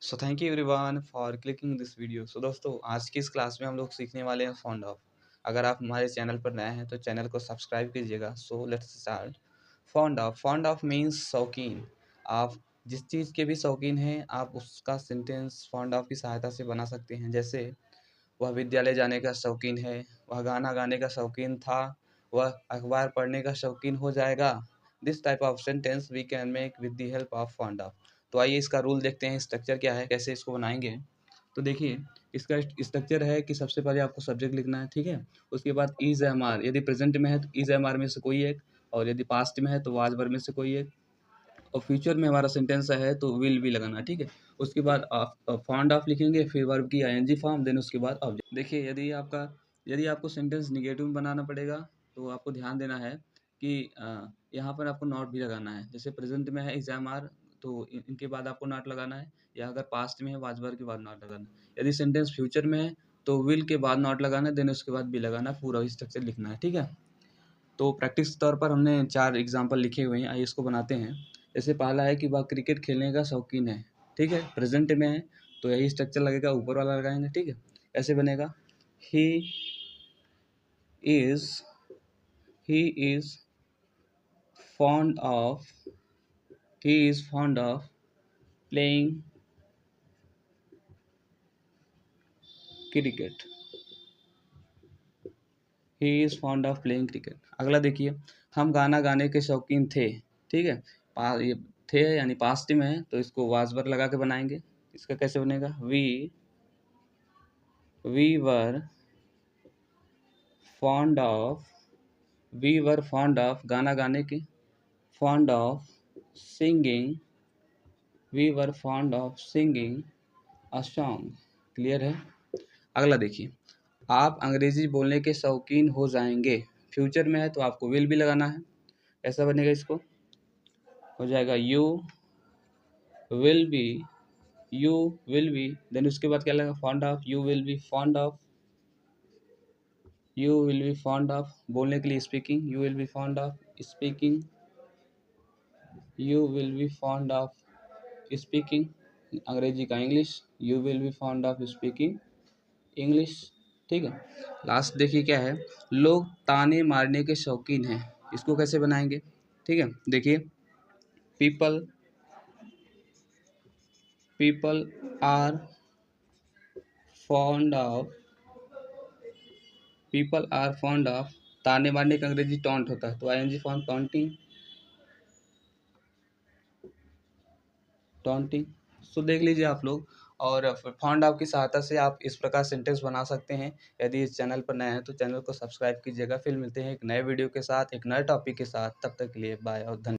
So thank you everyone for clicking this video. So दोस्तों, आज की इस क्लास में हम लोग सीखने वाले हैं फाउंड ऑफ। अगर आप हमारे चैनल पर नए हैं तो चैनल को सब्सक्राइब कीजिएगा। So let's start. Found of means शौकीन। आप जिस चीज़ के भी शौकीन हैं आप उसका सेंटेंस फाउंड ऑफ की सहायता से बना सकते हैं। जैसे वह विद्यालय जाने का शौकीन है, वह गाना गाने का शौकीन था, वह अखबार पढ़ने का शौकीन हो जाएगा। This type of sentence we can make with the help of found of. तो आइए इसका रूल देखते हैं, स्ट्रक्चर क्या है, कैसे इसको बनाएंगे। तो देखिए, इसका स्ट्रक्चर है कि सबसे पहले आपको सब्जेक्ट लिखना है, ठीक है। उसके बाद इज एम आर, यदि प्रेजेंट में है तो इज एम आर में से कोई एक, और यदि पास्ट में है तो वाज वर में से कोई एक, और फ्यूचर में हमारा सेंटेंस है तो विल भी लगाना, ठीक है। उसके बाद आप फाउंड ऑफ लिखेंगे, फिर वर्ब की आईएनजी फॉर्म, देन उसके बाद ऑब्जेक्ट। देखिए, यदि आपको सेंटेंस निगेटिव में बनाना पड़ेगा तो आपको ध्यान देना है कि यहाँ पर आपको नॉट भी लगाना है। जैसे प्रेजेंट में है एग्जाम आर, तो इनके बाद आपको नॉट लगाना है, या अगर पास्ट में है वाजवर के बाद नॉट लगाना है। यदि सेंटेंस फ्यूचर में है तो विल के बाद नॉट लगाना है, देन उसके बाद भी लगाना है, पूरा स्ट्रक्चर लिखना है, ठीक है। तो प्रैक्टिस के तौर पर हमने 4 एग्जाम्पल लिखे हुए हैं, आइए इसको बनाते हैं। जैसे पहला है कि वह क्रिकेट खेलने का शौकीन है, ठीक है, प्रेजेंट में है तो यही स्ट्रक्चर लगेगा, ऊपर वाला लगाएंगे, ठीक है। ऐसे बनेगा, he is he is fond of he is fond of playing cricket. He is fond of playing cricket. अगला देखिए, हम गाना गाने के शौकीन थे, ठीक है। ये थे यानी पास्ट में है तो इसको वाज वर लगा के बनाएंगे। इसका कैसे बनेगा, we were fond of we were fond of गाना गाने के, fond of singing we were fond of singing a song. Clear है। अगला देखिए, आप अंग्रेजी बोलने के शौकीन हो जाएंगे। फ्यूचर में है तो आपको विल भी लगाना है। ऐसा बनेगा, इसको हो जाएगा will be you will be, then उसके बाद क्या लगेगा, fond of, you will be fond of, you will be fond of बोलने के लिए speaking, you will be fond of speaking, you will be fond of speaking अंग्रेजी का English, you will be fond of speaking English, ठीक है। Last देखिए क्या है, लोग ताने मारने के शौकीन हैं। इसको कैसे बनाएंगे, ठीक है। देखिए, people people are fond of people are fond of, ताने मारने का अंग्रेजी टॉन्ट होता है तो ING form taunting taunting. So देख लीजिए आप लोग, और फाउंड ऑफ की सहायता से आप इस प्रकार सेंटेंस बना सकते हैं। यदि इस चैनल पर नए हैं तो चैनल को सब्सक्राइब कीजिएगा। फिर मिलते हैं एक नए वीडियो के साथ, एक नए टॉपिक के साथ। तब तक के लिए बाय और धन्यवाद।